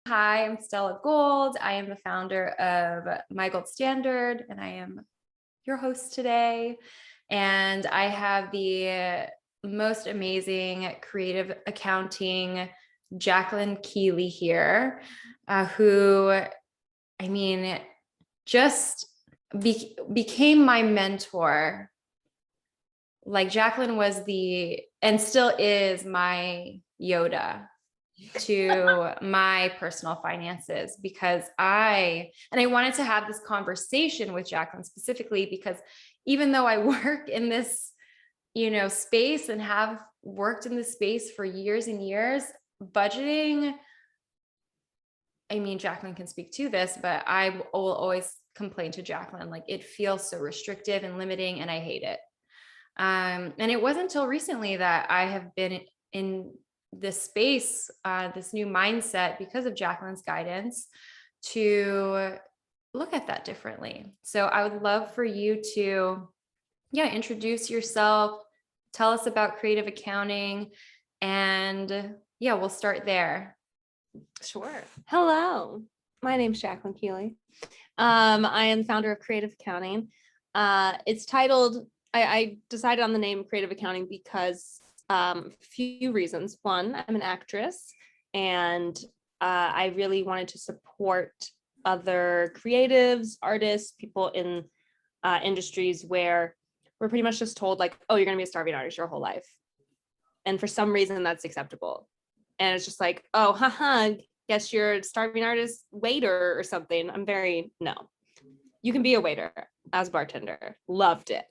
Hi, I'm Stella Gold. I am the founder of My Gold Standard, and I am your host today. And I have the most amazing creative accounting Jacqueline Keeley here, who, just became my mentor. Like Jacqueline was and still is my Yoda to my personal finances, because I wanted to have this conversation with Jacqueline specifically because even though I work in this, space and have worked in this space for years and years, budgeting, Jacqueline can speak to this, but I will always complain to Jacqueline, like it feels so restrictive and limiting and I hate it. And it wasn't until recently that I have been in this space, this new mindset because of Jacqueline's guidance to look at that differently. So I would love for you to, introduce yourself, tell us about creative accounting, and we'll start there. Sure. Hello, my name's Jacqueline Keeley. I am founder of Creative Accounting. It's titled, I decided on the name Creative Accounting because a few reasons. One, I'm an actress, and I really wanted to support other creatives, artists, people in industries where we're pretty much just told like, oh, you're going to be a starving artist your whole life. And for some reason that's acceptable. And it's just like, oh, haha, guess you're a starving artist waiter or something. No, you can be a waiter as bartender. Loved it.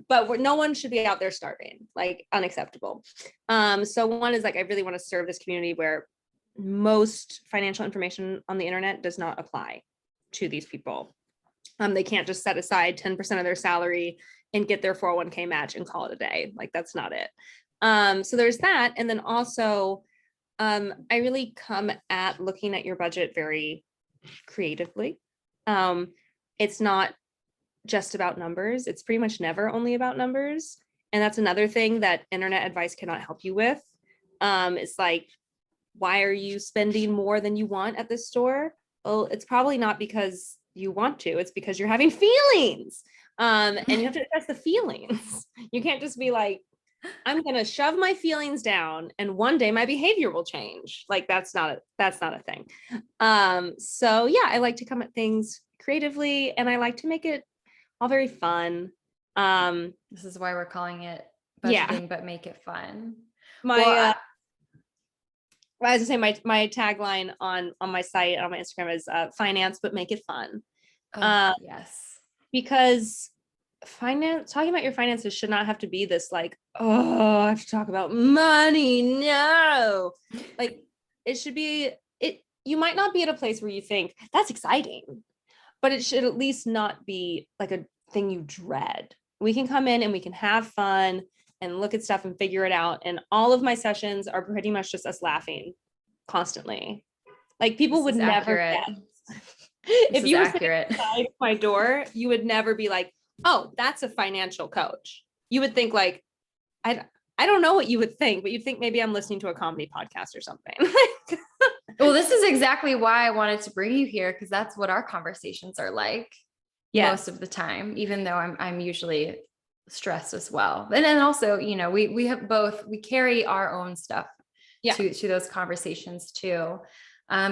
But no one should be out there starving, like unacceptable. So one is like, I really want to serve this community where most financial information on the internet does not apply to these people. They can't just set aside 10% of their salary and get their 401k match and call it a day. Like that's not it. So there's that. And then also, I really come at looking at your budget very creatively. It's not just about numbers. It's pretty much never only about numbers. And that's another thing that internet advice cannot help you with. It's like, why are you spending more than you want at this store? Well, it's probably not because you want to, it's because you're having feelings. And you have to address the feelings. You can't just be like, I'm going to shove my feelings down and one day my behavior will change. Like that's not a thing. So yeah, I like to come at things creatively and I like to make it all very fun. This is why we're calling it budgeting, but make it fun. I was gonna say my tagline on my site and on my Instagram is finance, but make it fun. Yes. Because talking about your finances should not have to be this like, oh, I have to talk about money. No, like it should be it. You might not be at a place where you think that's exciting, but it should at least not be like a thing you dread. We can come in and we can have fun and look at stuff and figure it out. And all of my sessions are pretty much just us laughing constantly. Like people would never guess. If you were sitting outside my door, you would never be like, oh, that's a financial coach. You would think like, I don't know what you would think, but you'd think maybe I'm listening to a comedy podcast or something. Well, this is exactly why I wanted to bring you here, because that's what our conversations are like most of the time, even though I'm usually stressed as well. And then also, we carry our own stuff to those conversations too.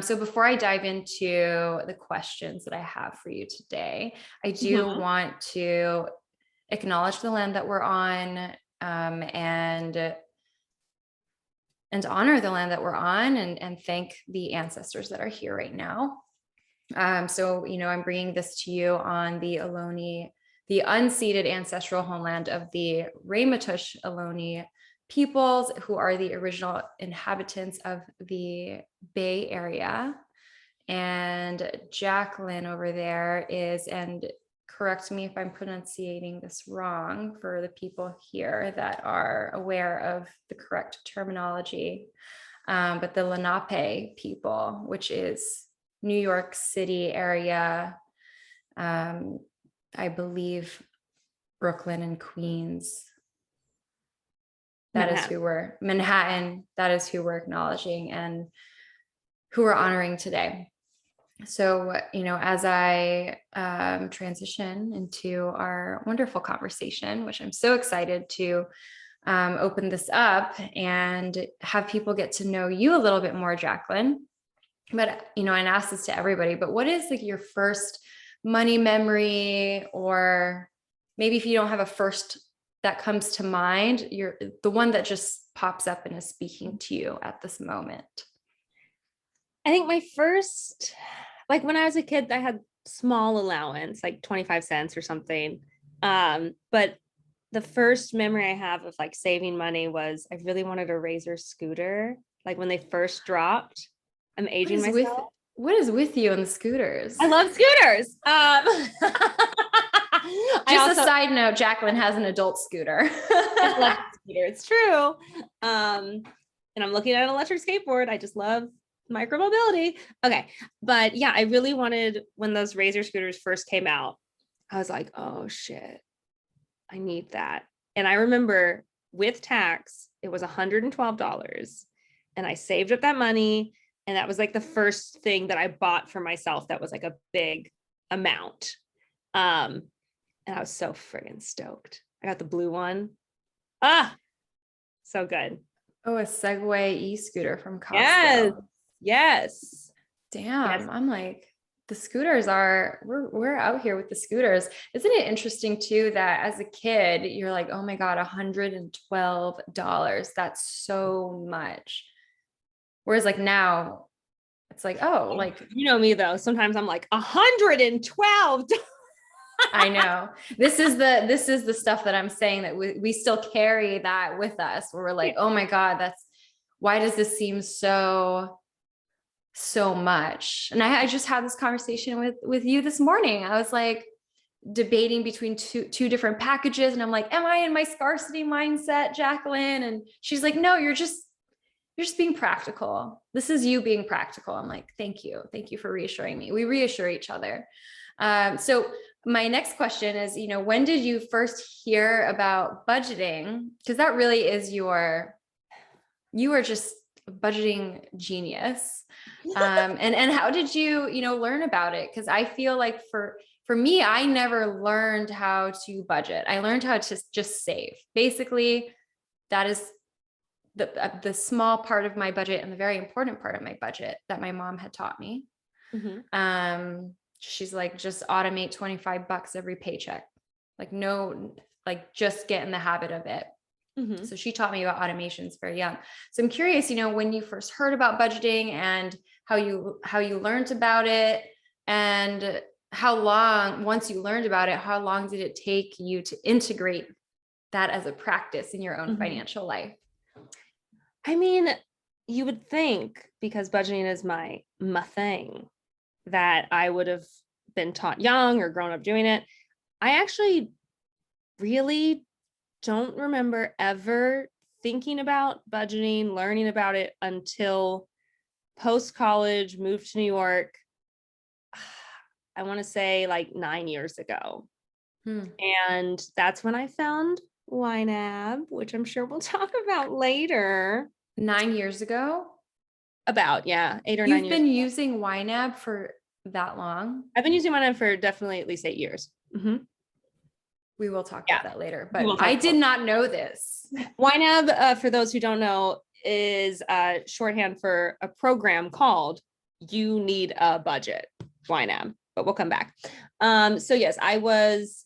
So before I dive into the questions that I have for you today, I do want to acknowledge the land that we're on, and honor the land that we're on, and thank the ancestors that are here right now. So, I'm bringing this to you on the Ohlone, the unceded ancestral homeland of the Ramaytush Ohlone peoples, who are the original inhabitants of the Bay Area. And Jacqueline over there is, and correct me if I'm pronouncing this wrong for the people here that are aware of the correct terminology, but the Lenape people, which is New York City area, I believe Brooklyn and Queens. That is who we're Manhattan. That is who we're acknowledging, and who we're honoring today. So, as I transition into our wonderful conversation, which I'm so excited to open this up and have people get to know you a little bit more, Jacqueline. But, and ask this to everybody, but what is like your first money memory, or maybe if you don't have a first that comes to mind, you're the one that just pops up and is speaking to you at this moment? I think my first, like when I was a kid, I had small allowance, like 25 cents or something. But the first memory I have of like saving money was I really wanted a Razor scooter. Like when they first dropped, I'm aging myself. What is with you on the scooters? I love scooters. Just a side note, Jacqueline has an adult scooter. I love scooter. It's true. And I'm looking at an electric skateboard. I just love micromobility. Okay. But yeah, I really wanted, when those Razor scooters first came out, I was like, oh shit, I need that. And I remember with tax, it was $112, and I saved up that money. And that was like the first thing that I bought for myself that was like a big amount. And I was so friggin' stoked. I got the blue one. So good. Oh, a Segway e-scooter from Costco. Yes. Damn. Yes. I'm like, the scooters we're out here with the scooters. Isn't it interesting too, that as a kid, you're like, oh my God, $112. That's so much. Whereas like now it's like, oh, like, me though. Sometimes I'm like 112. I know. This is the stuff that I'm saying, that we still carry that with us, where we're like, oh my God, why does this seem so much? And I just had this conversation with you this morning. I was like debating between two different packages. And I'm like, am I in my scarcity mindset, Jacqueline? And she's like, no, you're just being practical. This is you being practical. I'm like, thank you. Thank you for reassuring me. We reassure each other. So my next question is, when did you first hear about budgeting? Because that really is you are just a budgeting genius. And how did you, learn about it? Because I feel like for me, I never learned how to budget. I learned how to just save. Basically, that is the small part of my budget and the very important part of my budget that my mom had taught me. Mm-hmm. She's like, just automate $25 every paycheck. Like, no, like just get in the habit of it. Mm-hmm. So she taught me about automations very young. So I'm curious, when you first heard about budgeting and how you learned about it, and how long, once you learned about it, how long did it take you to integrate that as a practice in your own mm-hmm. financial life? I mean, you would think, because budgeting is my thing, that I would have been taught young or grown up doing it. I actually really don't remember ever thinking about budgeting, learning about it until post-college, moved to New York. I want to say like 9 years ago. And that's when I found YNAB, which I'm sure we'll talk about later. 9 years ago? About, yeah, 8 or 9 years. You've been using YNAB for that long? I've been using YNAB for definitely at least 8 years. Mm-hmm. We will talk about that later, but I did not know this. YNAB, for those who don't know, is shorthand for a program called You Need a Budget, YNAB, but we'll come back. So yes, I was,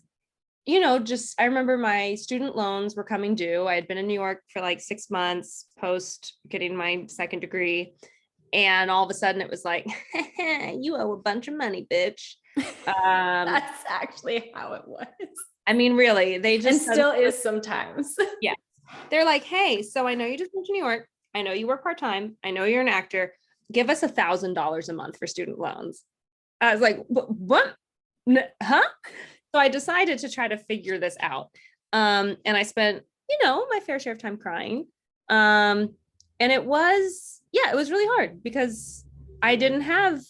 I remember my student loans were coming due. I had been in New York for like 6 months post getting my second degree. And all of a sudden it was like, you owe a bunch of money, bitch. That's actually how it was. I mean, really, they just and still is sometimes. Yeah. They're like, hey, so I know you just moved to New York. I know you work part-time. I know you're an actor. Give us $1,000 a month for student loans. I was like, what? Huh? So I decided to try to figure this out. And I spent, my fair share of time crying. And it was really hard because I didn't have,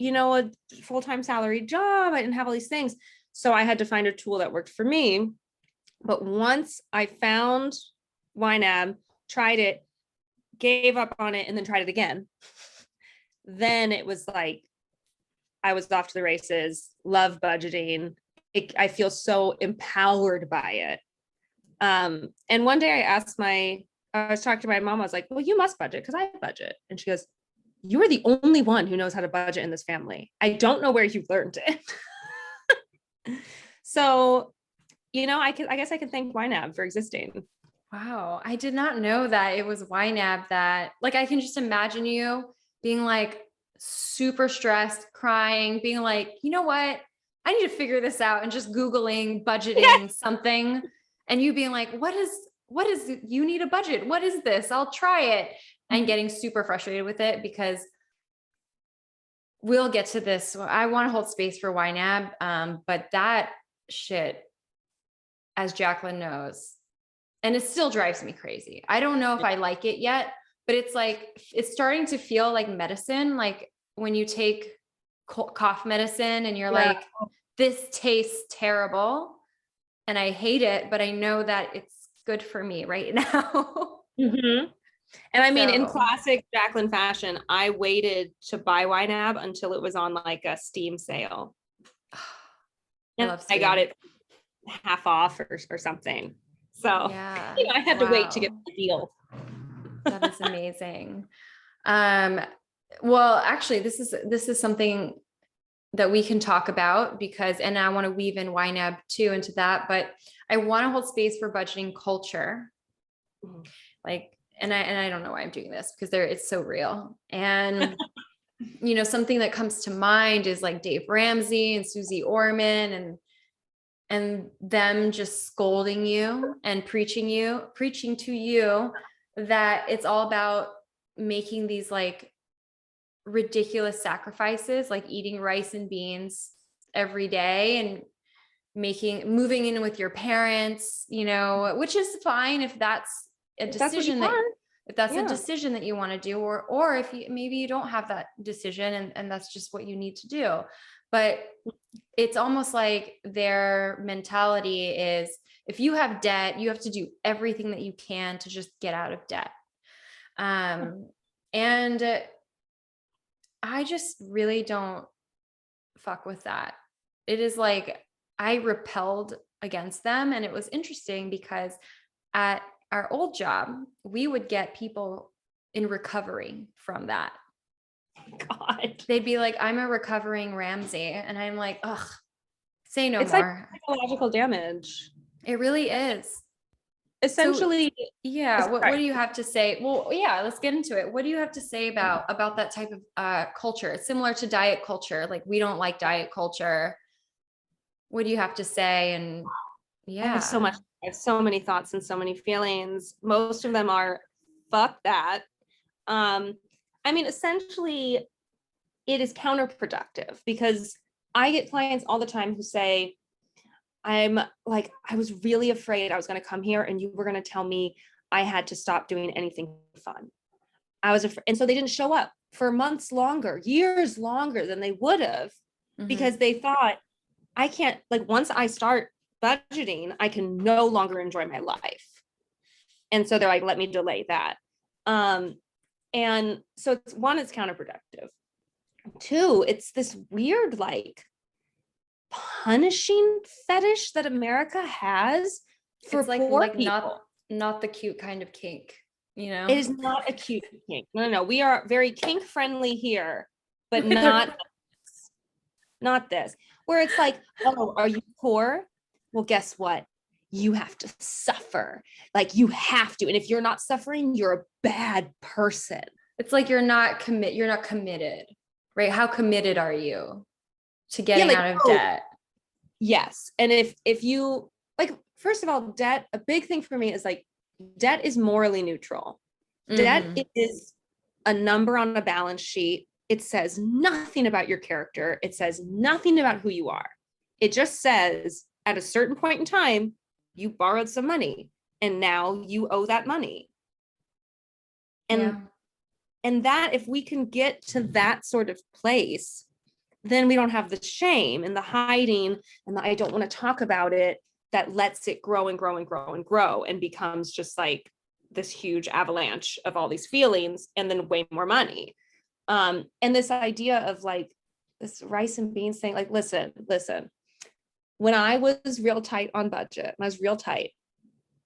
a full-time salary job. I didn't have all these things. So I had to find a tool that worked for me. But once I found YNAB, tried it, gave up on it, and then tried it again, then it was like, I was off to the races, love budgeting. I feel so empowered by it. And one day I was talking to my mom, I was like, well, you must budget because I budget. And she goes, you are the only one who knows how to budget in this family. I don't know where you learned it. So, I guess I can thank YNAB for existing. Wow. I did not know that it was YNAB that, like, I can just imagine you being like super stressed, crying, being like, you know what? I need to figure this out, and just Googling budgeting something, and you being like, what is, you need a budget? What is this? I'll try it. And getting super frustrated with it, because we'll get to this. I want to hold space for YNAB. But that shit, as Jacqueline knows, and it still drives me crazy. I don't know if I like it yet, but it's like, it's starting to feel like medicine. Like when you take cough medicine and you're like, this tastes terrible and I hate it, but I know that it's good for me right now. Mm-hmm. And I mean, in So, classic Jacqueline fashion, I waited to buy YNAB until it was on like a Steam sale. I love I got Steam. it half off or something. So, Yeah. I had to wait to get Wow. the deal. That is amazing. Well, actually, this is something that we can talk about, because, and I want to weave in YNAB too into that, but I want to hold space for budgeting culture. Like, and I don't know why I'm doing this, because it's so real. And, something that comes to mind is like Dave Ramsey and Susie Orman, and them just scolding you and preaching to you that it's all about making these like ridiculous sacrifices, like eating rice and beans every day, and moving in with your parents, which is fine if that's a decision that you want to do, or if maybe you don't have that decision, and that's just what you need to do. But it's almost like their mentality is, if you have debt, you have to do everything that you can to just get out of debt. And I just really don't fuck with that. It is like, I repelled against them. And it was interesting because at our old job, we would get people in recovery from that. God. They'd be like, I'm a recovering Ramsey. And I'm like, ugh, say no It's more. like psychological damage. It really is. Essentially, So, yeah. What do you have to say? Well, yeah, let's get into it. What do you have to say about that type of culture? It's similar to diet culture. Like, we don't like diet culture. What do you have to say? And I have so many thoughts and so many feelings. Most of them are fuck that. I mean, essentially, it is counterproductive, because I get clients all the time who say, I was really afraid I was going to come here and you were going to tell me I had to stop doing anything fun. I was afraid. And so they didn't show up for months longer, years longer than they would have, because they thought, I can't, like, once I start budgeting, I can no longer enjoy my life. And so they're like, let me delay that. And so it's counterproductive. Two, it's this weird, like, punishing fetish that America has for poor people. Not the cute kind of kink, It is not a cute kink. No. We are very kink friendly here, but not this. Where it's like, oh, are you poor? Well, guess what? You have to suffer. Like, you have to. And if you're not suffering, you're a bad person. It's like you're not committed, right? How committed are you to getting out of debt? Yes. And if you, like, first of all, debt, a big thing for me is like, debt is morally neutral. Debt is a number on a balance sheet. It says nothing about your character. It says nothing about who you are. It just says at a certain point in time, you borrowed some money and now you owe that money. And that, if we can get to that sort of place, then we don't have the shame and the hiding and the I don't want to talk about it that lets it grow and grow and grow and grow and becomes just like this huge avalanche of all these feelings and then way more money. And this idea of like this rice and beans thing, like, listen, when I was real tight on budget, when I was real tight,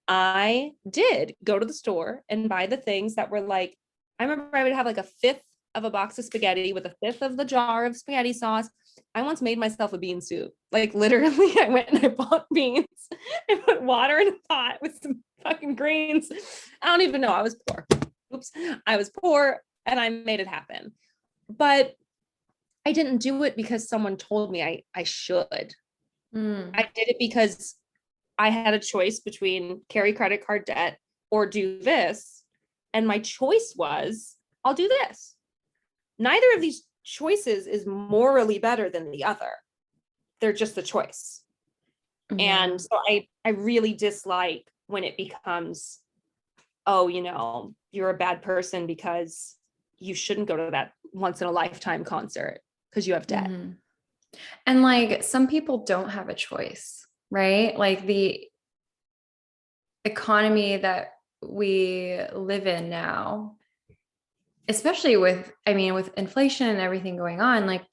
I did go to the store and buy the things that were like, I remember I would have like a fifth of a box of spaghetti with a fifth of the jar of spaghetti sauce. I once made myself a bean soup. Like literally, I went and I bought beans and put water in a pot with some fucking greens. I don't even know. I was poor. Oops. I was poor and I made it happen. But I didn't do it because someone told me I should. I did it because I had a choice between carry credit card debt or do this. And my choice was, I'll do this. Neither of these choices is morally better than the other. They're just the choice. Yeah. And so I really dislike when it becomes, oh, you know, you're a bad person because you shouldn't go to that once in a lifetime concert because you have debt. Mhm. And like some people don't have a choice, right? Like the economy that we live in now, especially with, I mean, with inflation and everything going on, like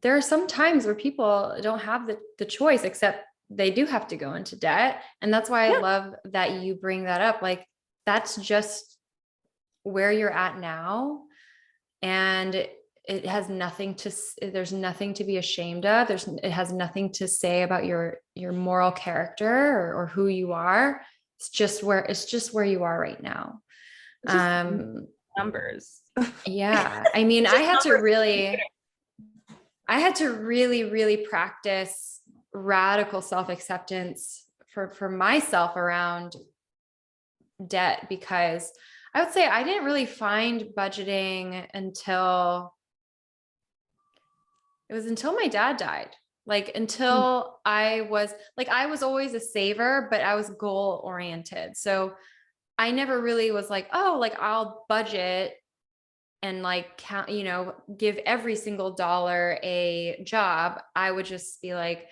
there are some times where people don't have the choice, except they do have to go into debt. And that's why I Yeah. love that you bring that up. Like that's just where you're at now. And it has nothing to, there's nothing to be ashamed of. It has nothing to say about your moral character or who you are. It's just where you are right now. It's just numbers. Yeah. I mean, I had to really, really practice radical self-acceptance for myself around debt, because I would say I didn't really find budgeting until my dad died. Like until I was always a saver, but I was goal oriented. So I never really was like, oh, like I'll budget and like count, give every single dollar a job. I would just be like,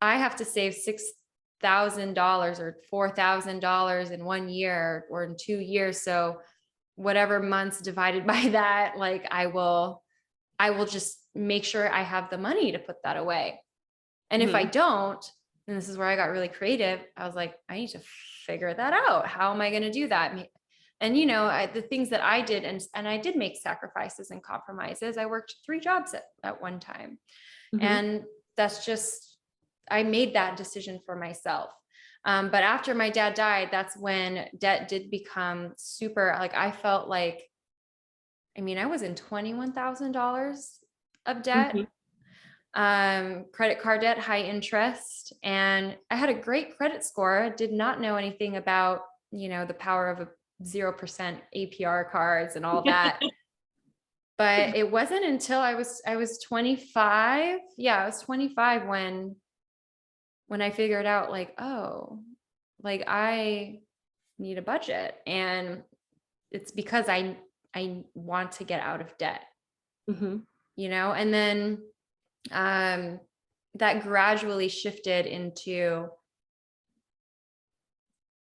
I have to save $6,000 or $4,000 in 1 year or in 2 years. So whatever months divided by that, like I will just make sure I have the money to put that away. And if I don't, and this is where I got really creative, I was like, I need to figure that out. How am I going to do that? And the things that I did, and I did make sacrifices and compromises. I worked 3 jobs at one time. And that's just, I made that decision for myself. But after my dad died, that's when debt did become super, like, I felt like, I mean, I was in $21,000 of debt, credit card debt, high interest. And I had a great credit score. Did not know anything about, the power of a 0% APR cards and all that. But it wasn't until I was 25. Yeah, I was 25 when I figured out like, oh, like I need a budget. And it's because I want to get out of debt, and then that gradually shifted into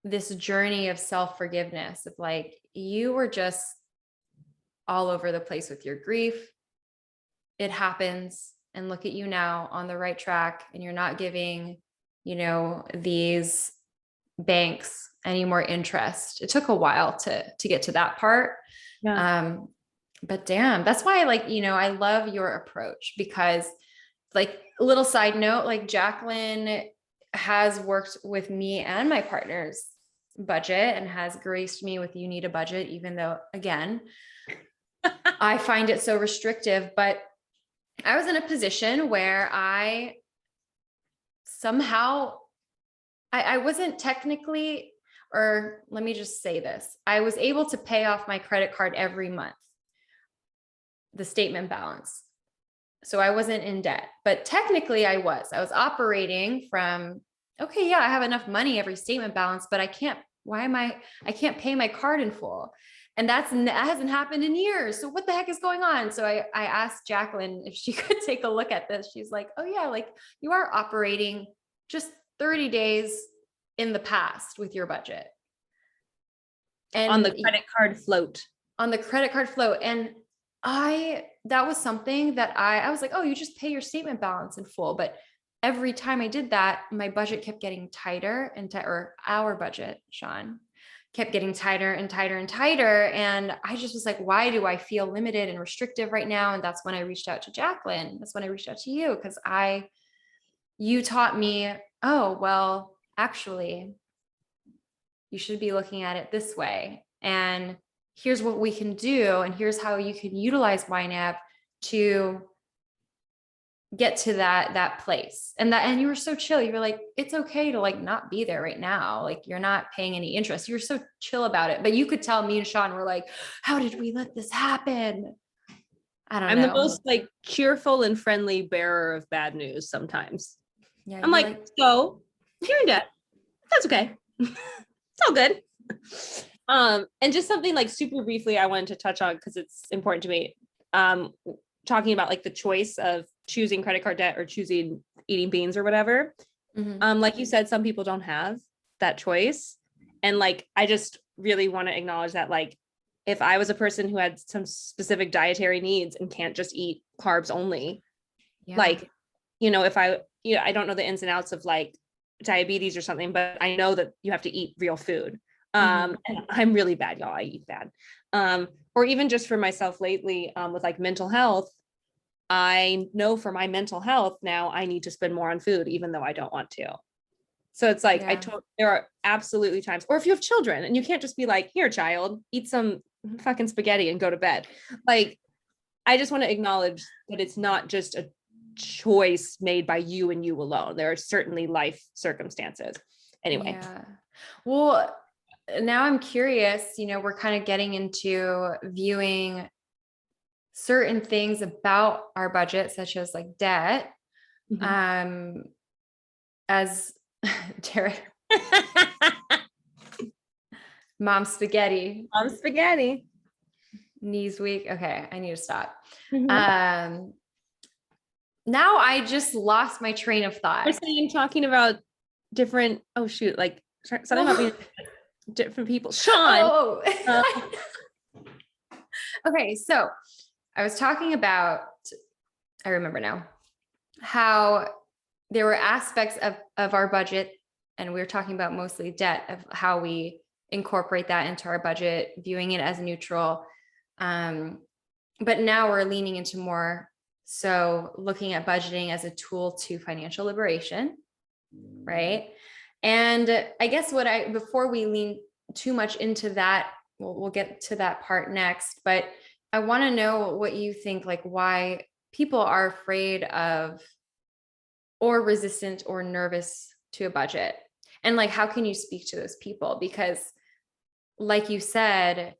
this journey of self-forgiveness of like, you were just all over the place with your grief. It happens. And look at you now on the right track. And you're not giving, these banks any more interest. It took a while to get to that part. Yeah. But damn, that's why I love your approach, because like a little side note, like Jacqueline has worked with me and my partner's budget and has graced me with, you need a budget, even though again, I find it so restrictive. But I was in a position where I somehow, I wasn't technically, or let me just say this, I was able to pay off my credit card every month, the statement balance. So I wasn't in debt, but technically I was operating from, okay, yeah, I have enough money every statement balance, but I can't pay my card in full. And that hasn't happened in years. So what the heck is going on? So I asked Jacqueline if she could take a look at this. She's like, oh yeah, like you are operating just 30 days in the past with your budget. And on the credit card float. On the credit card float. And That was something that I was like, oh, you just pay your statement balance in full. But every time I did that, my budget kept getting tighter and or our budget, Sean, kept getting tighter and tighter and tighter. And I just was like, why do I feel limited and restrictive right now? And that's when I reached out to Jacqueline. That's when I reached out to you, because you taught me, oh, well, actually, you should be looking at it this way. And here's what we can do. And here's how you can utilize YNAB to get to that place. And you were so chill. You were like, it's okay to like not be there right now. Like you're not paying any interest. You were so chill about it. But you could tell me and Sean were like, how did we let this happen? I don't I'm know. the most like cheerful and friendly bearer of bad news sometimes. Yeah, I'm like, so you're in debt. That's okay. It's all good. And just something like super briefly I wanted to touch on because it's important to me. Talking about like the choice of choosing credit card debt or choosing eating beans or whatever. Like you said, some people don't have that choice. And like, I just really want to acknowledge that, like, if I was a person who had some specific dietary needs and can't just eat carbs only, like, if I don't know the ins and outs of like diabetes or something, but I know that you have to eat real food. And I'm really bad, y'all. I eat bad. Or even just for myself lately, with like mental health, I know for my mental health now I need to spend more on food, even though I don't want to. So it's like, there are absolutely times, or if you have children and you can't just be like, here, child, eat some fucking spaghetti and go to bed. Like, I just want to acknowledge that it's not just a choice made by you and you alone. There are certainly life circumstances. Anyway. Yeah. Well, now I'm curious, we're kind of getting into viewing certain things about our budget, such as like debt, as Tara, mom spaghetti, knees weak. Okay. I need to stop. Now I just lost my train of thought. We're saying, talking about different, like something about being different people. Sean. Okay. So I was talking about, I remember now, how there were aspects of our budget, and we were talking about mostly debt, of how we incorporate that into our budget, viewing it as neutral. But now we're leaning into more, so looking at budgeting as a tool to financial liberation, right? And I guess before we lean too much into that, we'll get to that part next, but I want to know what you think, like why people are afraid of or resistant or nervous to a budget. And like, how can you speak to those people? Because like you said,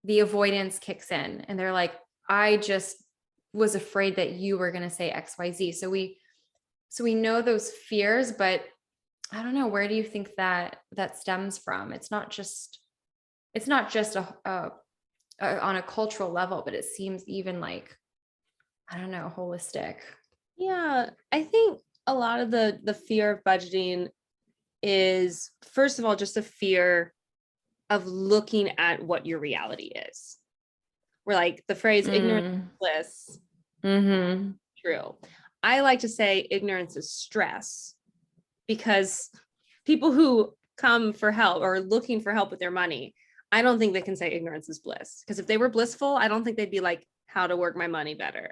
the avoidance kicks in and they're like, I just was afraid that you were going to say XYZ. So we know those fears, but I don't know, where do you think that stems from? It's not just on a cultural level, but it seems even like, I don't know, holistic. Yeah, I think a lot of the fear of budgeting is, first of all, just a fear of looking at what your reality is. We're like, the phrase ignorance is bliss. True. I like to say ignorance is stress, because people who come for help or looking for help with their money, I don't think they can say ignorance is bliss, because if they were blissful, I don't think they'd be like, how to work my money better.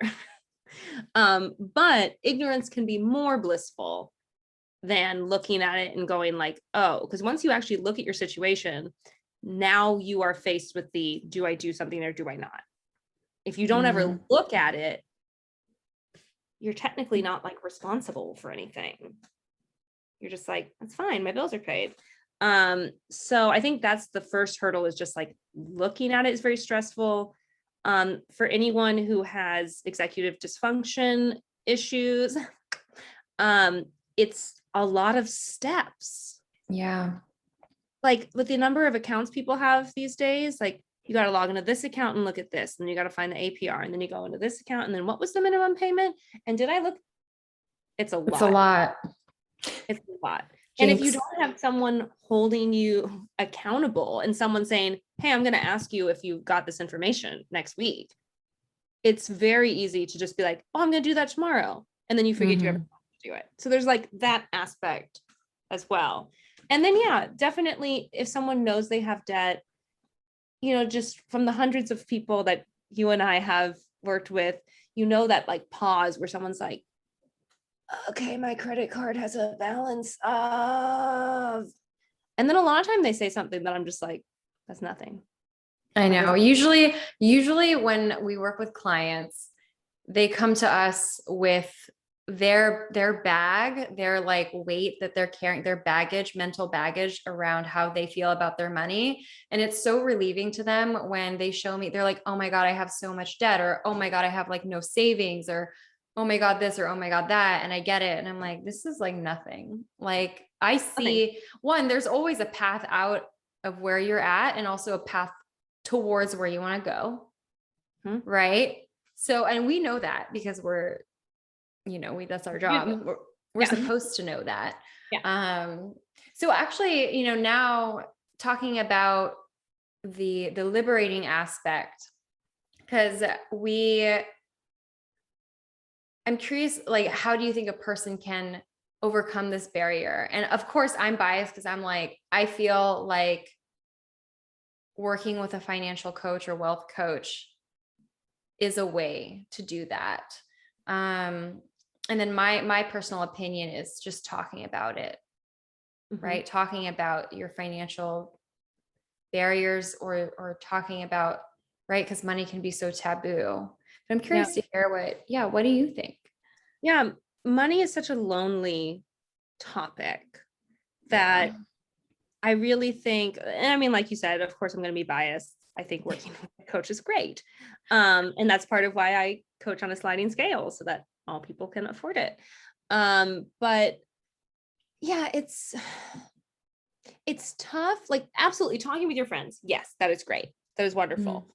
But ignorance can be more blissful than looking at it and going like, oh, because once you actually look at your situation, now you are faced with do I do something or do I not? If you don't ever look at it, you're technically not like responsible for anything. You're just like, that's fine, my bills are paid. So I think that's the first hurdle, is just like looking at it is very stressful. For anyone who has executive dysfunction issues, it's a lot of steps. Yeah. Like with the number of accounts people have these days, like you got to log into this account and look at this, and you got to find the APR, and then you go into this account, and then what was the minimum payment? And did I look? It's a lot. It's a lot. It's a lot. Jinx. And if you don't have someone holding you accountable and someone saying, hey, I'm going to ask you if you got this information next week, it's very easy to just be like, oh, I'm going to do that tomorrow. And then you forget you ever do it. So there's like that aspect as well. And then, yeah, definitely if someone knows they have debt, just from the hundreds of people that you and I have worked with, that like pause where someone's like, okay, my credit card has a balance of, and then a lot of time they say something that I'm just like, that's nothing. I know. Usually when we work with clients, they come to us with their bag, their like weight that they're carrying, their baggage, mental baggage around how they feel about their money. And it's so relieving to them when they show me, they're like, oh my God, I have so much debt, or oh my God, I have like no savings, or oh my God, this, or oh my God, that. And I get it. And I'm like, this is like nothing. Like I see there's always a path out of where you're at, and also a path towards where you want to go. Right. So, and we know that because that's our job. We're supposed to know that. Yeah. So actually, now talking about the liberating aspect, because I'm curious, like, how do you think a person can overcome this barrier? And of course I'm biased because I'm like, I feel like working with a financial coach or wealth coach is a way to do that. And then my personal opinion is just talking about it, right? Talking about your financial barriers, or talking about, right? Because money can be so taboo. But I'm curious to hear what do you think? Yeah, money is such a lonely topic that I really think, and I mean, like you said, of course I'm going to be biased. I think working with a coach is great. And that's part of why I coach on a sliding scale, so that all people can afford it. But yeah, it's tough. Like, absolutely, talking with your friends. Yes, that is great. That is wonderful.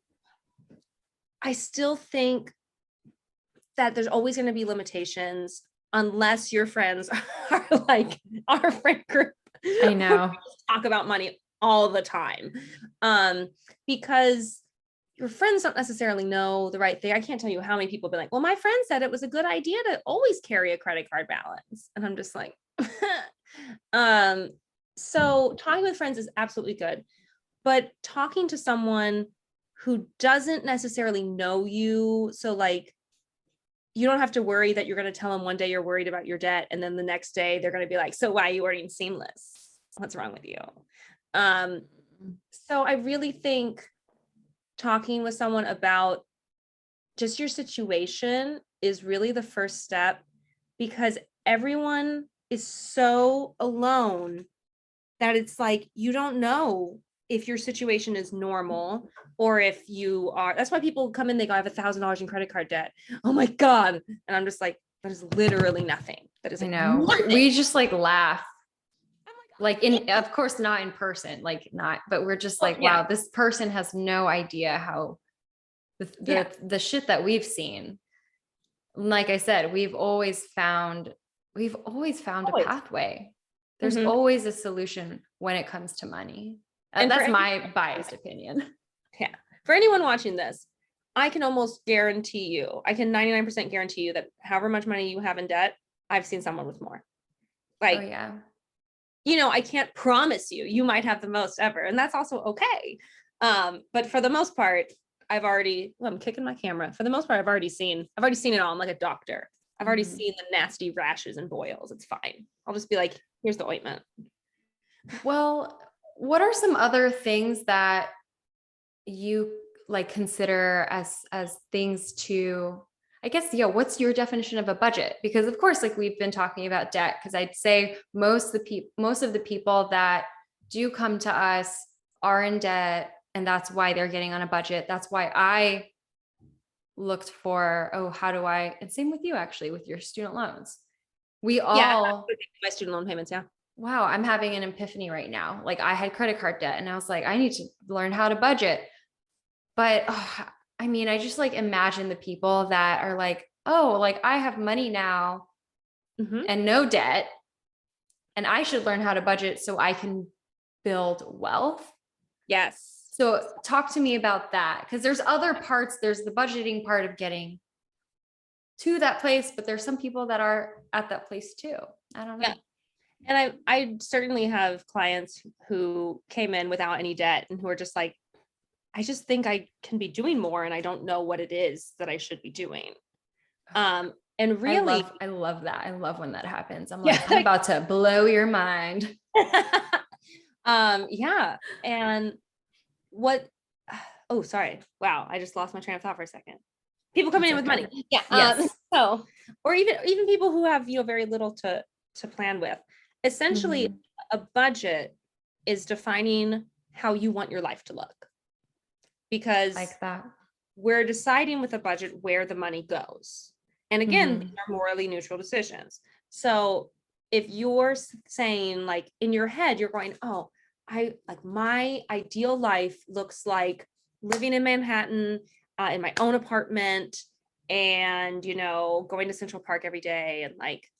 I still think that there's always going to be limitations unless your friends are like our friend group. I know. Talk about money all the time. Because your friends don't necessarily know the right thing. I can't tell you how many people have been like, well, my friend said it was a good idea to always carry a credit card balance. And I'm just like, so talking with friends is absolutely good. But talking to someone who doesn't necessarily know you, so like, you don't have to worry that you're going to tell them one day you're worried about your debt, and then the next day they're going to be like, so why are you ordering seamless? What's wrong with you? So I really think talking with someone about just your situation is really the first step, because everyone is so alone that it's like, you don't know if your situation is normal or if you are. That's why people come in, they go, I have $1,000 in credit card debt. Oh my God. And I'm just like, that is literally nothing. That is, I know. We just like laugh. Like, of course not in person, like not, but we're just like, wow, this person has no idea how the shit that we've seen. Like I said, we've always found a pathway. There's always a solution when it comes to money. And that's my biased opinion. Yeah. For anyone watching this, I can almost guarantee you, I can 99% guarantee you that however much money you have in debt, I've seen someone with more. Like, I can't promise you might have the most ever, and that's also okay. But for the most part, I'm kicking my camera. For the most part, I've already seen it all. I'm like a doctor. I've already seen the nasty rashes and boils. It's fine. I'll just be like, here's the ointment. Well, what are some other things that you like consider as things to, I guess, what's your definition of a budget? Because of course, like we've been talking about debt, because I'd say most of the people that do come to us are in debt, and that's why they're getting on a budget. That's why I looked for, how do I, and same with you actually, with your student loans. We all, my student loan payments. Yeah. Wow. I'm having an epiphany right now. Like I had credit card debt and I was like, I need to learn how to budget. But I mean, I just like imagine the people that are like, oh, like I have money now and no debt, and I should learn how to budget so I can build wealth. Yes. So talk to me about that, because there's other parts. There's the budgeting part of getting to that place, but there's some people that are at that place too. I don't know. Yeah. And I certainly have clients who came in without any debt and who are just like, I just think I can be doing more and I don't know what it is that I should be doing. And really, I love that. I love when that happens. I'm yeah, like, I'm about to blow your mind. yeah. And what, oh, sorry. Wow. I just lost my train of thought for a second. People coming in It's with okay. money. Yeah. Yes. So, or even people who have, very little to plan with. Essentially, Mhm. a budget is defining how you want your life to look, because Like that. we're deciding with a budget where the money goes. And again, Mhm. these are morally neutral decisions. So if you're saying, like, in your head, you're going, oh, I like my ideal life looks like living in Manhattan, in my own apartment, and going to Central Park every day, and like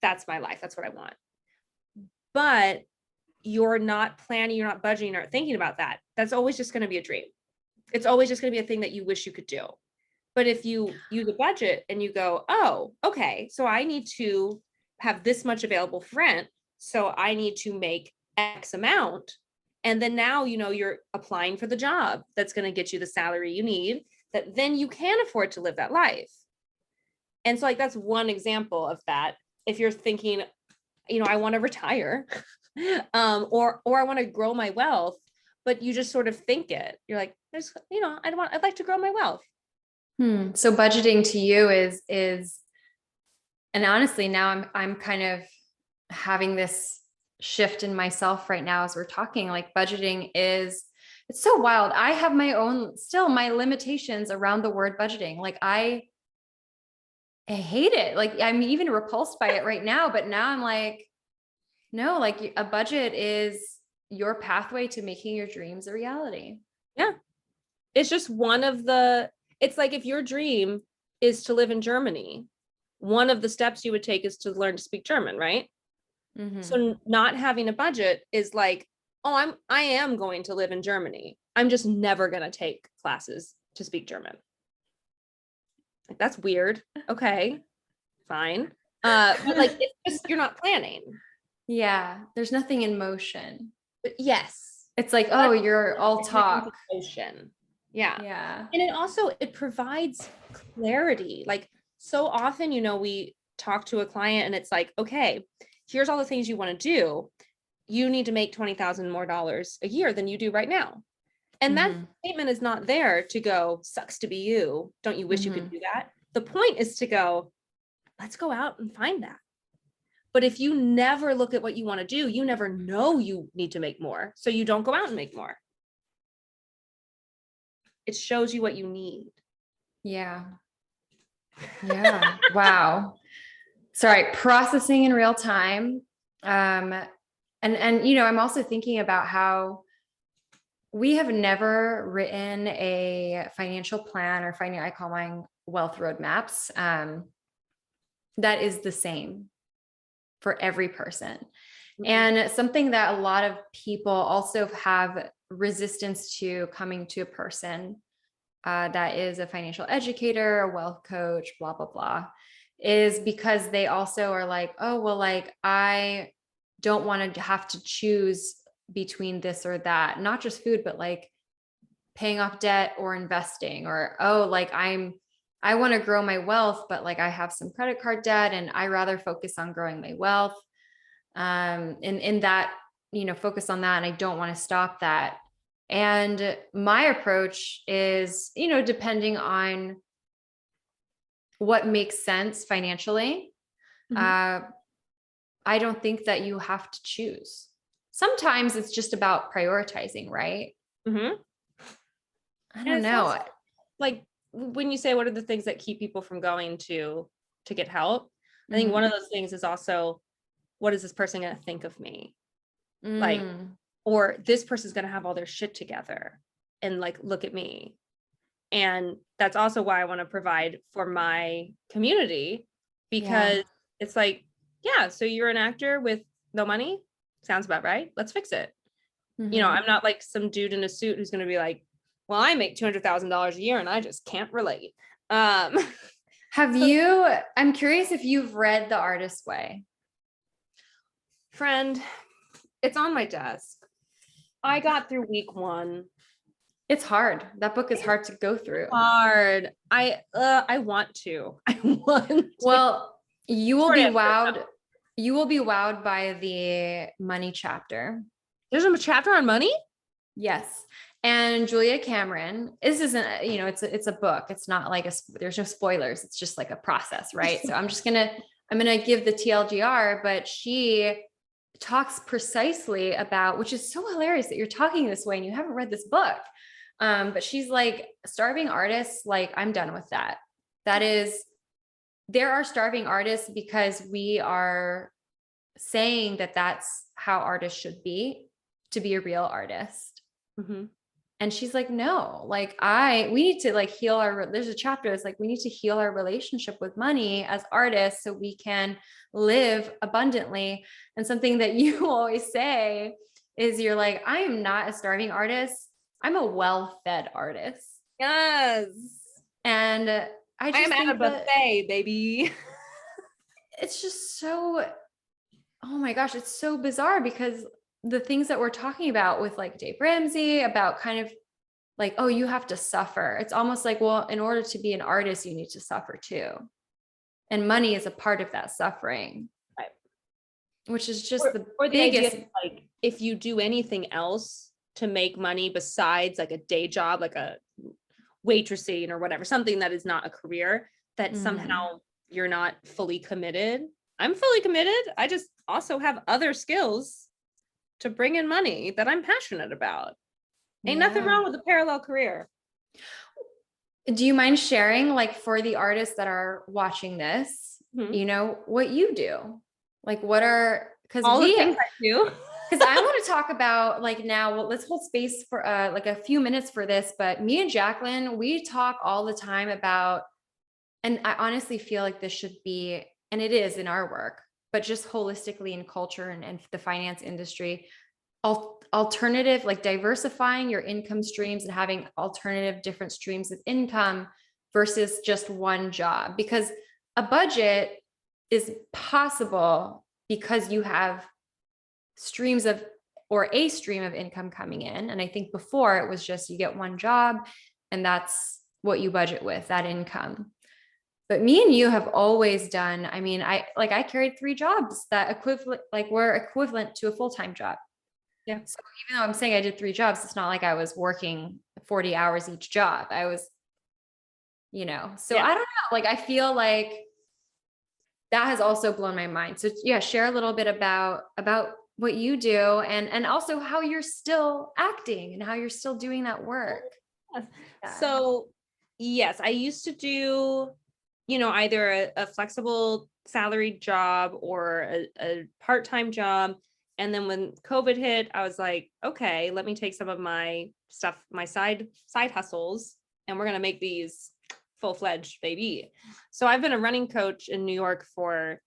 that's my life, that's what I want. But you're not planning, you're not budgeting, you're not thinking about that. That's always just going to be a dream. It's always just going to be a thing that you wish you could do. But if you use a budget and you go, oh, okay, so I need to have this much available for rent, so I need to make X amount. And then now, you're applying for the job that's going to get you the salary you need, that then you can afford to live that life. And so, like, that's one example of that. If you're thinking, I want to retire, or I want to grow my wealth, but you just sort of think it, you're like, I'd like to grow my wealth. So budgeting to you is, and honestly, now I'm kind of having this shift in myself right now as we're talking. Like budgeting it's so wild. I have my limitations around the word budgeting. Like I hate it. Like I'm even repulsed by it right now, but now I'm like, no, like a budget is your pathway to making your dreams a reality. Yeah. It's just it's like, if your dream is to live in Germany, one of the steps you would take is to learn to speak German, right? Mm-hmm. So not having a budget is like, oh, I am going to live in Germany. I'm just never going to take classes to speak German. Like, that's weird. Okay, fine. But like, it's just, you're not planning. Yeah. There's nothing in motion. But yes. It's like, oh, you're all talk. Motion. Yeah. Yeah. And it provides clarity. Like, so often, we talk to a client and it's like, okay, here's all the things you want to do. You need to make $20,000 more a year than you do right now. And that statement is not there to go, sucks to be you. Don't you wish you could do that? The point is to go, let's go out and find that. But if you never look at what you want to do, you never know you need to make more. So you don't go out and make more. It shows you what you need. Yeah. Yeah. Wow. Sorry, processing in real time. And I'm also thinking about how we have never written a financial plan or I call mine wealth roadmaps. That is the same for every person. And something that a lot of people also have resistance to coming to a person that is a financial educator, a wealth coach, blah, blah, blah, is because they also are like, oh, well, like, I don't want to have to choose between this or that, not just food, but like paying off debt or investing, or, oh, like I want to grow my wealth, but like I have some credit card debt and I rather focus on growing my wealth. And in that, focus on that. And I don't want to stop that. And my approach is, depending on what makes sense financially, I don't think that you have to choose. Sometimes it's just about prioritizing, right? I don't know. Also, like, when you say what are the things that keep people from going to get help, I think one of those things is also, what is this person going to think of me? Like, or this person's going to have all their shit together and like, look at me. And that's also why I want to provide for my community, because it's like, yeah, so you're an actor with no money. Sounds about right. Let's fix it. You know, Mhm. I'm not like some dude in a suit who's going to be like, well, I make $200,000 a year and I just can't relate. Um, Have so you, I'm curious if you've read The Artist's Way. friend, it's on my desk. I got through week 1. It's hard. That book is hard to go through. Hard. I want to. I want to. Well, you will Short be answer, no. wowed. You will be wowed by the money chapter. There's a chapter on money? Yes. And Julia Cameron, this isn't, it's a book. It's not like there's no spoilers. It's just like a process, right? So I'm going to give the TLDR, but she talks precisely about, which is so hilarious that you're talking this way and you haven't read this book. But she's like, starving artists, like, I'm done with that. There are starving artists because we are saying that that's how artists should be to be a real artist. Mm-hmm. And she's like, no, like we need to like heal there's a chapter that's like, we need to heal our relationship with money as artists so we can live abundantly. And something that you always say is you're like, I am not a starving artist. I'm a well-fed artist. Yes. And I just am at a think that buffet, baby. it's just so, oh my gosh, it's so bizarre because the things that we're talking about with like Dave Ramsey about kind of like, oh, you have to suffer. It's almost like, well, in order to be an artist, you need to suffer too. And money is a part of that suffering, Right. which is just the biggest. idea, Like, if you do anything else to make money besides like a day job, like a waitressing or whatever, something that is not a career, that somehow you're not fully committed. I'm fully committed. I just also have other skills to bring in money that I'm passionate about. Ain't nothing wrong with a parallel career. Do you mind sharing, like, for the artists that are watching this, what you do? Like, what are, because all the things I do. Because I want to talk about like now, well, let's hold space for like a few minutes for this, but me and Jacqueline, we talk all the time about, and I honestly feel like this should be, and it is in our work, but just holistically in culture and the finance industry, alternative, like diversifying your income streams and having alternative different streams of income versus just one job, because a budget is possible because you have streams of, or a stream of income coming in. And I think before it was just you get one job and that's what you budget with, that income. But me and you have always done, I mean, I carried 3 jobs that were equivalent to a full-time job. Yeah. So even though I'm saying I did 3 jobs, it's not like I was working 40 hours each job. I was, so I don't know. Like, I feel like that has also blown my mind. So yeah, share a little bit about what you do and also how you're still acting and how you're still doing that work. Yeah. So yes, I used to do, either a flexible salaried job or a part-time job. And then when COVID hit, I was like, okay, let me take some of my stuff, my side hustles, and we're going to make these full-fledged, baby. So I've been a running coach in New York for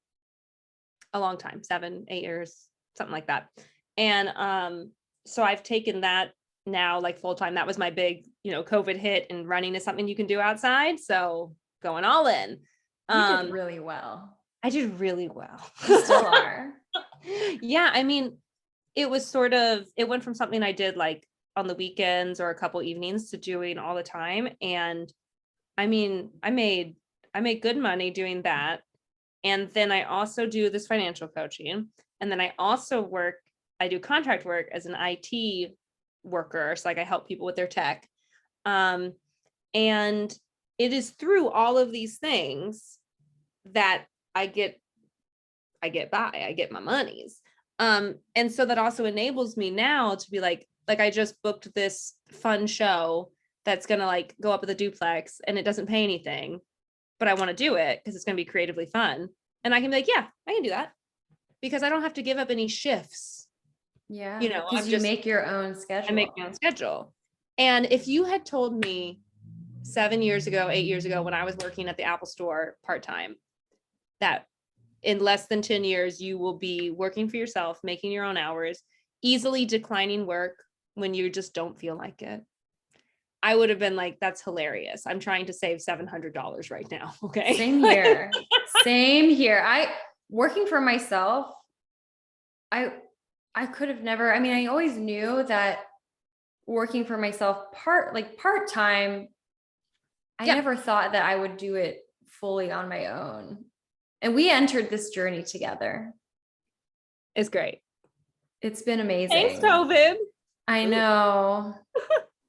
a long time, 7-8 years, something like that. And so I've taken that now like full-time. That was my big, COVID hit, and running is something you can do outside. So going all in. You did really well. I did really well. You still are. Yeah. I mean, it went from something I did like on the weekends or a couple evenings to doing all the time. And I mean, I made good money doing that. And then I also do this financial coaching. And then I do contract work as an IT worker. So like I help people with their tech. And it is through all of these things that I get by, I get my monies. And so that also enables me now to be like I just booked this fun show that's going to like go up at the duplex and it doesn't pay anything, but I want to do it because it's going to be creatively fun. And I can be like, yeah, I can do that because I don't have to give up any shifts. Yeah. Because you make your own schedule. I make my own schedule. And if you had told me 7 years ago, 8 years ago, when I was working at the Apple store part-time, that in less than 10 years, you will be working for yourself, making your own hours, easily declining work when you just don't feel like it. I would have been like, that's hilarious. I'm trying to save $700 right now. Okay. Same here. Same here. Working for myself, I could have never, I mean, I always knew that working for myself part-time, I never thought that I would do it fully on my own. And we entered this journey together. It's great. It's been amazing. Thanks, COVID. I know.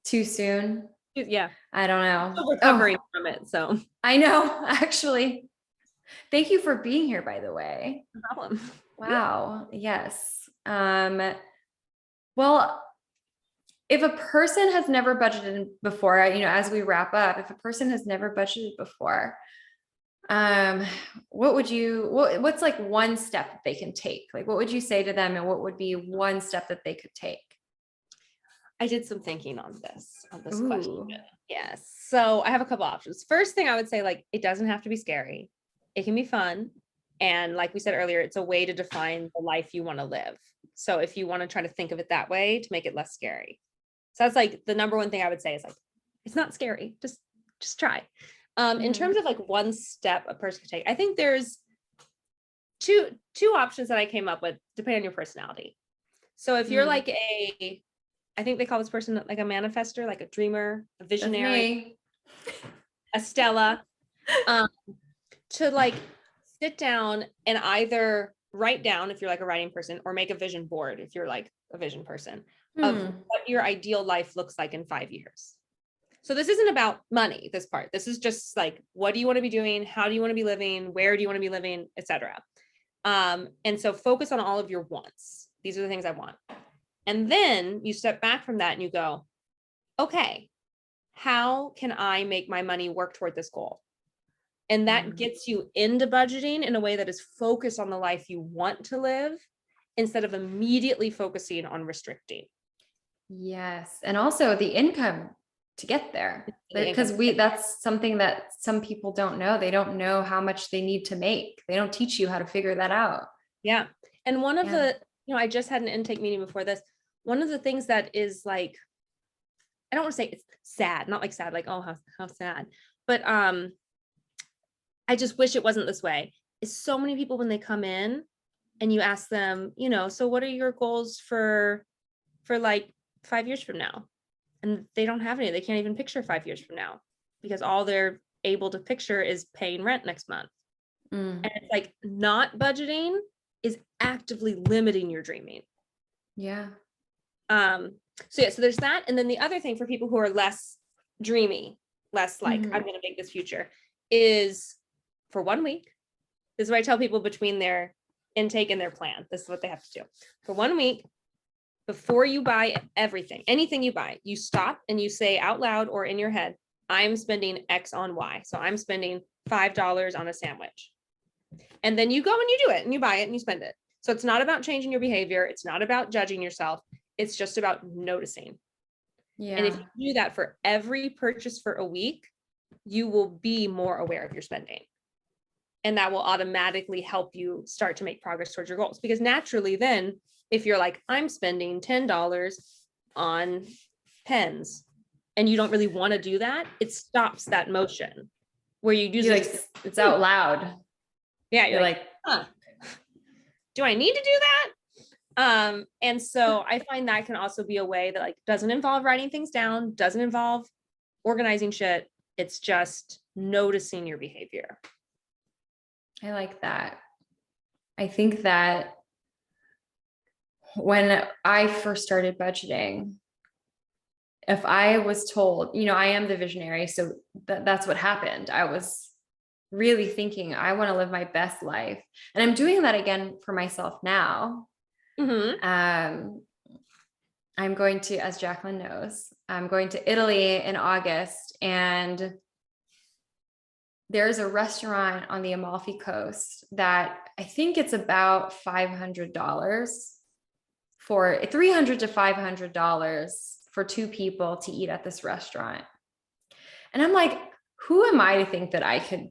Too soon. Yeah. I don't know. Still recovering from it. So I know, actually. Thank you for being here, by the way. no problem. Wow. Yes. Well, if a person has never budgeted before, as we wrap up, if a person has never budgeted before, what's like one step that they can take? Like, what would you say to them? And what would be one step that they could take? I did some thinking on this Ooh. question. Yes. So I have a couple options. First thing I would say, like, it doesn't have to be scary. It can be fun. And like we said earlier, it's a way to define the life you want to live. So if you want to try to think of it that way to make it less scary. So that's like the number one thing I would say is like, it's not scary. Just try. In terms of like one step a person could take, I think there's two options that I came up with depending on your personality. So if you're like I think they call this person like a manifester, like a dreamer, a visionary, a Stella, to like sit down and either write down if you're like a writing person, or make a vision board if you're like a vision person of what your ideal life looks like in 5 years. So this isn't about money, this part. This is just like, what do you want to be doing? How do you want to be living? Where do you want to be living, etc. And so focus on all of your wants. These are the things I want. And then you step back from that and you go, okay, how can I make my money work toward this goal? And that gets you into budgeting in a way that is focused on the life you want to live instead of immediately focusing on restricting. Yes. And also the income to get there, because that's something that some people don't know. They don't know how much they need to make. They don't teach you how to figure that out. Yeah. And one of the, I just had an intake meeting before this. One of the things that is like, I don't want to say it's sad, not like sad, like, oh, how sad, but I just wish it wasn't this way. Is so many people when they come in and you ask them, so what are your goals for like 5 years from now? And they don't have any. They can't even picture 5 years from now because all they're able to picture is paying rent next month. And it's like not budgeting is actively limiting your dreaming. Yeah. So there's that. And then the other thing for people who are less dreamy, less like, I'm going to make this future, is for 1 week. This is what I tell people between their intake and their plan. This is what they have to do. For 1 week, before you buy anything you buy, you stop and you say out loud or in your head, I'm spending X on Y. So I'm spending $5 on a sandwich. And then you go and you do it and you buy it and you spend it. So it's not about changing your behavior. It's not about judging yourself. It's just about noticing. Yeah. And if you do that for every purchase for a week, you will be more aware of your spending. And that will automatically help you start to make progress towards your goals. Because naturally then, if you're like, I'm spending $10 on pens and you don't really want to do that, it stops that motion where you use it's out loud. Yeah. You're like, do I need to do that? And so I find that can also be a way that like doesn't involve writing things down, doesn't involve organizing shit. It's just noticing your behavior. I like that. I think that when I first started budgeting, if I was told, I am the visionary, so that's what happened. I was really thinking, I want to live my best life. And I'm doing that again for myself now. I'm going to, as Jacqueline knows, I'm going to Italy in August, and there's a restaurant on the Amalfi Coast that I think it's about $500 for $300 to $500 for 2 people to eat at this restaurant. And I'm like, who am I to think that I could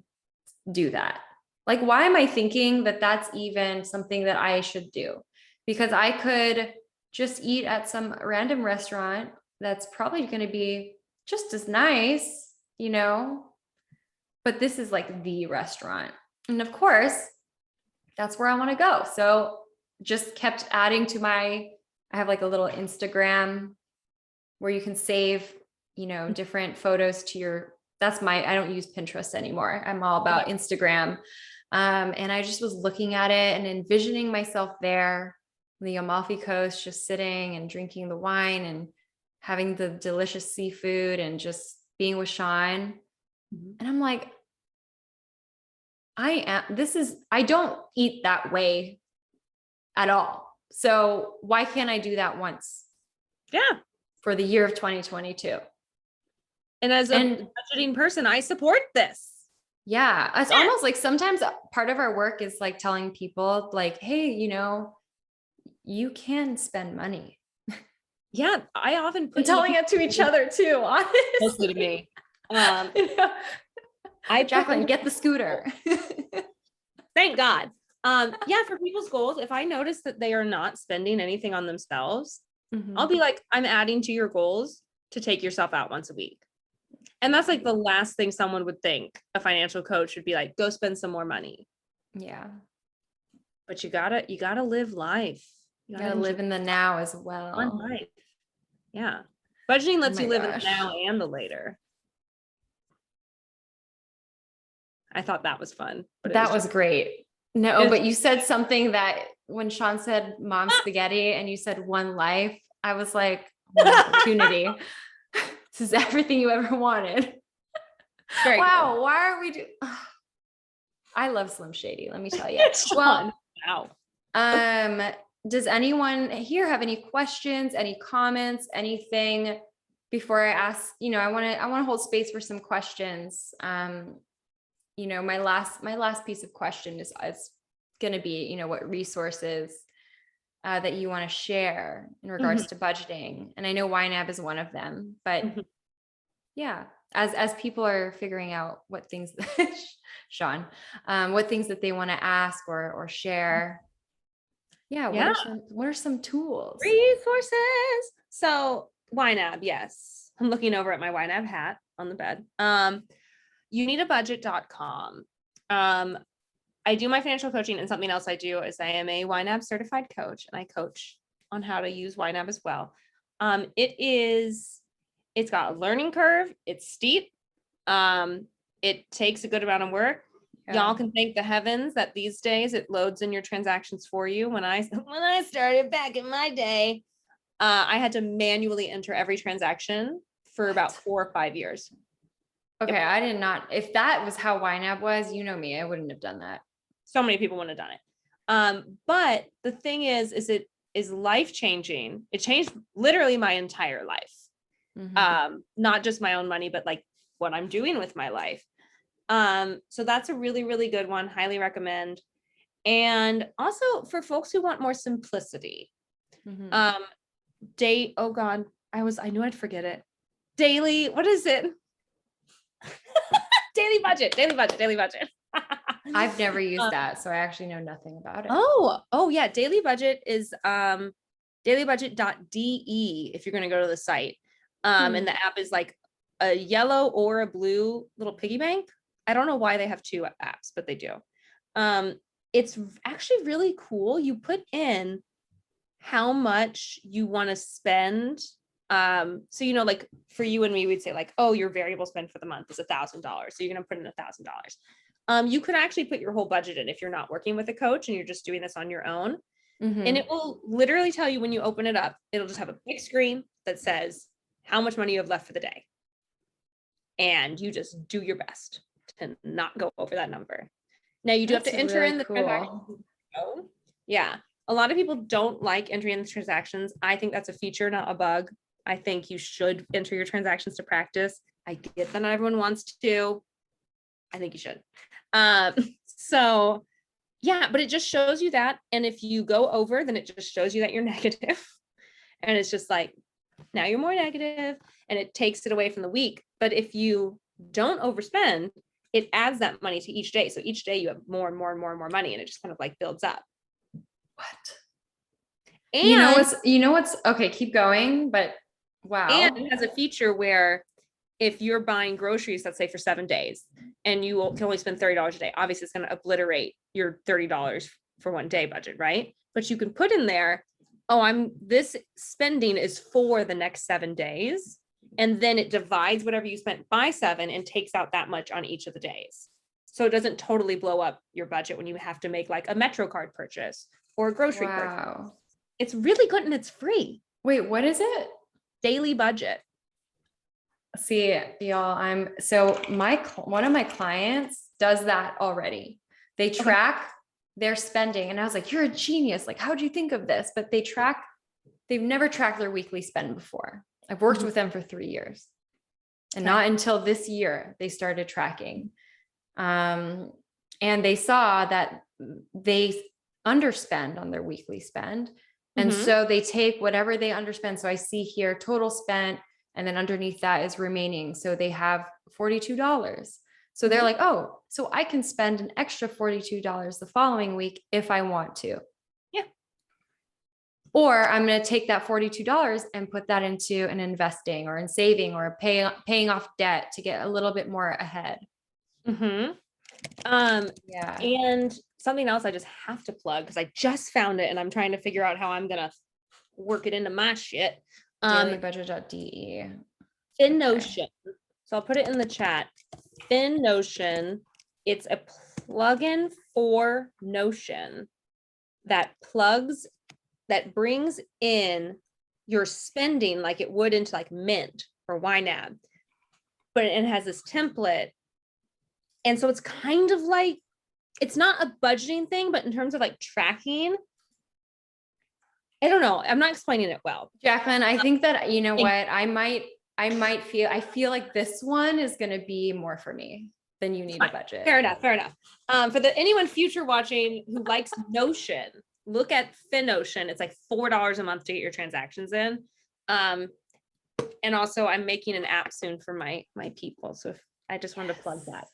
do that? Like, why am I thinking that that's even something that I should do? Because I could just eat at some random restaurant that's probably going to be just as nice, but this is like the restaurant. And of course, that's where I want to go. So just kept adding to I have like a little Instagram where you can save, different photos to I don't use Pinterest anymore. I'm all about Instagram. And I just was looking at it and envisioning myself there on the Amalfi Coast, just sitting and drinking the wine and having the delicious seafood and just being with Sean. And I'm like, I don't eat that way at all. So why can't I do that once? Yeah. For the year of 2022. And as a budgeting person, I support this. Yeah. It's almost like sometimes part of our work is like telling people like, hey, you can spend money. Yeah. I often put telling it to each other too, honestly. Mostly to me. Jacqueline, get the scooter. Thank God. Yeah, for people's goals, if I notice that they are not spending anything on themselves, I'll be like, I'm adding to your goals to take yourself out once a week. And that's like the last thing someone would think a financial coach would be like, go spend some more money. Yeah. But you gotta live life. You gotta live in the now as well. One life. Yeah. Budgeting lets you live in the now and the later. I thought that was fun. But that was great. No, but you said something that when Sean said mom spaghetti and you said one life, I was like, one opportunity. This is everything you ever wanted. Wow. Cool. Why are we doing? I love Slim Shady. Let me tell you. Well, wow. Does anyone here have any questions, any comments, anything before I ask? I want to hold space for some questions. My last piece of question is going to be, what resources that you want to share in regards to budgeting. And I know YNAB is one of them, but yeah, as people are figuring out what things, Sean, what things that they want to ask or share. Yeah. What are some tools? Resources. So YNAB, yes. I'm looking over at my YNAB hat on the bed. YouNeedABudget.com. I do my financial coaching, and something else I do is I am a YNAB certified coach, and I coach on how to use YNAB as well. It's got a learning curve. It's steep. It takes a good amount of work. Yeah. Y'all can thank the heavens that these days it loads in your transactions for you. When I started back in my day, I had to manually enter every transaction for about 4 or 5 years. Okay, yep. I did not. If that was how YNAB was, you know me, I wouldn't have done that. So many people wouldn't have done it. But the thing is it is life-changing. It changed literally my entire life. Not just my own money, but like what I'm doing with my life. So that's a really, really good one. Highly recommend. And also for folks who want more simplicity, oh God, I knew I'd forget it. Daily, what is it? Daily budget. I've never used that, so I actually know nothing about it. Oh yeah. Daily budget is dailybudget.de if you're going to go to the site. And the app is like a yellow or a blue little piggy bank. I don't know why they have 2 apps, but they do. It's actually really cool. You put in how much you want to spend. So, like for you and me, we'd say like, oh, your variable spend for the month is $1,000. So you're going to put in $1,000. You could actually put your whole budget in if you're not working with a coach and you're just doing this on your own. And it will literally tell you when you open it up, it'll just have a big screen that says how much money you have left for the day. And you just do your best to not go over that number. Now you do have to enter in the transactions. Yeah. A lot of people don't like entering in the transactions. I think that's a feature, not a bug. I think you should enter your transactions to practice. I get that not everyone wants to. I think you should. So yeah, but it just shows you that. And if you go over, then it just shows you that you're negative. And it's just like, now you're more negative, and it takes it away from the week. But if you don't overspend, it adds that money to each day. So each day you have more and more and more and more money, and it just kind of like builds up. What? And okay, keep going, but and wow. it has a feature where if you're buying groceries, let's say for 7 days, and you can only spend $30 a day, obviously it's going to obliterate your $30 for one day budget, right? But you can put in there, oh, this spending is for the next 7 days. And then it divides whatever you spent by 7 and takes out that much on each of the days. So it doesn't totally blow up your budget when you have to make like a Metro card purchase or a grocery purchase. Wow. It's really good and it's free. Wait, what is it? Daily budget. See, y'all, one of my clients does that already. They track their spending, and I was like, you're a genius. Like, how'd you think of this? But they've never tracked their weekly spend before. I've worked with them for 3 years, and not until this year they started tracking. And they saw that they underspend on their weekly spend. And so they take whatever they underspend. So I see here total spent, and then underneath that is remaining. So they have $42. So they're like, oh, so I can spend an extra $42 the following week if I want to. Yeah. Or I'm going to take that $42 and put that into an investing or in saving or paying off debt to get a little bit more ahead. Yeah. And something else I just have to plug because I just found it and I'm trying to figure out how I'm gonna work it into my shit. Dailybudget.de. FinNotion. Okay. So I'll put it in the chat. FinNotion. It's a plugin for Notion that brings in your spending like it would into like Mint or YNAB, but it has this template. And so it's kind of like, it's not a budgeting thing, but in terms of like tracking, I don't know. I'm not explaining it well. Jacqueline, I think that, you know what, I feel like this one is going to be more for me than you need a budget. Fair enough. For anyone future watching who likes Notion, look at FinNotion. It's like $4 a month to get your transactions in. And also I'm making an app soon for my people. So if I just wanted to plug that.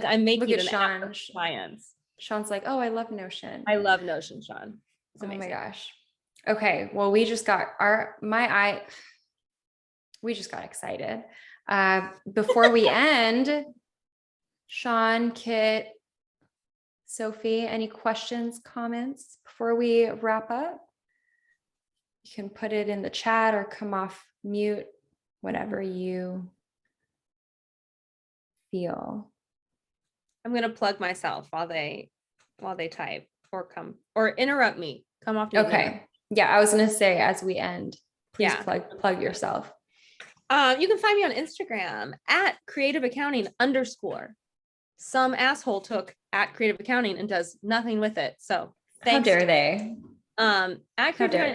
I'm making an app for clients. Sean's like, oh, I love Notion. I love Notion, Sean. Oh my gosh. Okay. Well, we just got we just got excited. Before we end, Sean, Kit, Sophie, any questions, comments before we wrap up? You can put it in the chat or come off mute, whatever you feel. I'm going to plug myself while they type or interrupt me. Come off. Okay. Yeah. I was going to say, as we end, please plug yourself. You can find me on Instagram at creativeaccounting_. Some asshole took at creative accounting and does nothing with it. So thanks. How dare they? How dare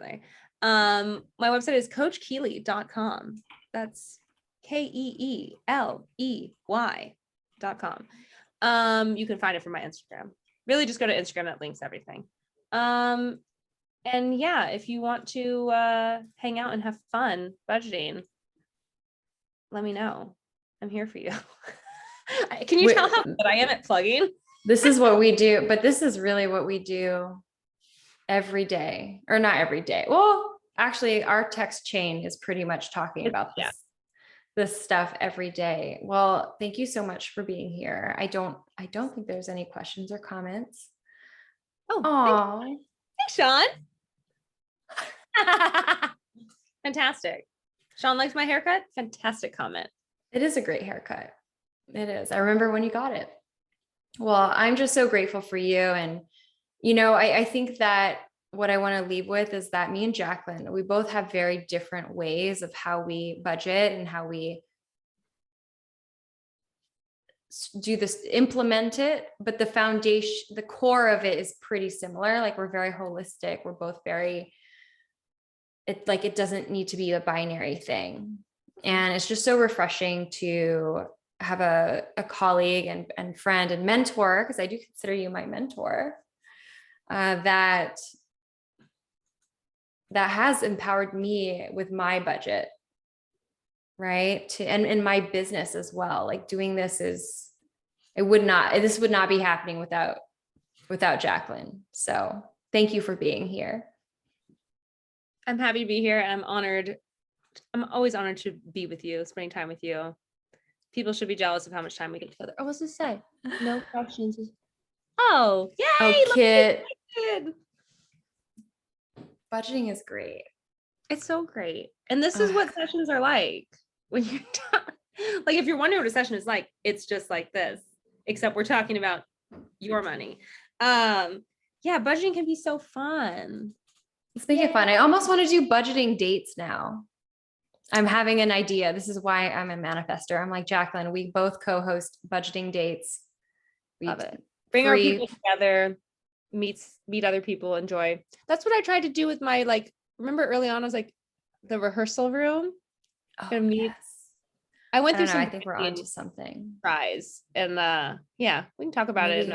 they? My website is coachkeeley.com. That's KEELEY.com. You can find it from my Instagram. Really just go to Instagram, that links everything. And yeah, if you want to hang out and have fun budgeting, let me know. I'm here for you. Can you tell how good I am at plugging? This is what we do, but this is really what we do every day, or not every day. Well, actually, our text chain is pretty much talking about this stuff every day. Well, thank you so much for being here. I don't think there's any questions or comments. Oh, thanks, Sean. Fantastic. Sean likes my haircut. Fantastic comment. It is a great haircut. It is. I remember when you got it. Well, I'm just so grateful for you. And, I think that what I want to leave with is that me and Jacqueline, we both have very different ways of how we budget and how we do this, implement it. But the foundation, the core of it is pretty similar. Like, we're very holistic. We're both very, it doesn't need to be a binary thing. And it's just so refreshing to have a colleague and friend and mentor, because I do consider you my mentor, that has empowered me with my budget, right? And in my business as well. Like, doing this this would not be happening without Jacqueline. So thank you for being here. I'm happy to be here, and I'm honored. I'm always honored to be with you, spending time with you. People should be jealous of how much time we get together. Oh, what's this say? No questions. Oh, yay! Oh, Kit, Good. budgeting is great. It's so great. And this is what sessions are like when you're done. Like, if you're wondering what a session is like, it's just like this, except we're talking about your money. Yeah, budgeting can be so fun. Let's make it fun. I almost want to do budgeting dates now. I'm having an idea. This is why I'm a manifester. I'm like, Jacqueline, we both co-host budgeting dates. Love it. Bring our people together, meet other people, enjoy. That's what I tried to do with my, like, remember early on, I was like, the rehearsal room. Oh, yes. I went through I think we're onto something. Tries, and yeah, we can talk about it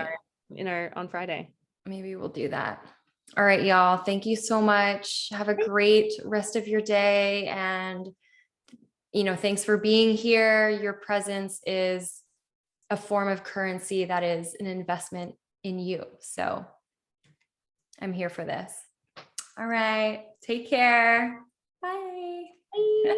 in our on Friday. Maybe we'll do that. All right, y'all. Thank you so much. Have a great rest of your day. And, thanks for being here. Your presence is a form of currency that is an investment in you. So I'm here for this. All right. Take care.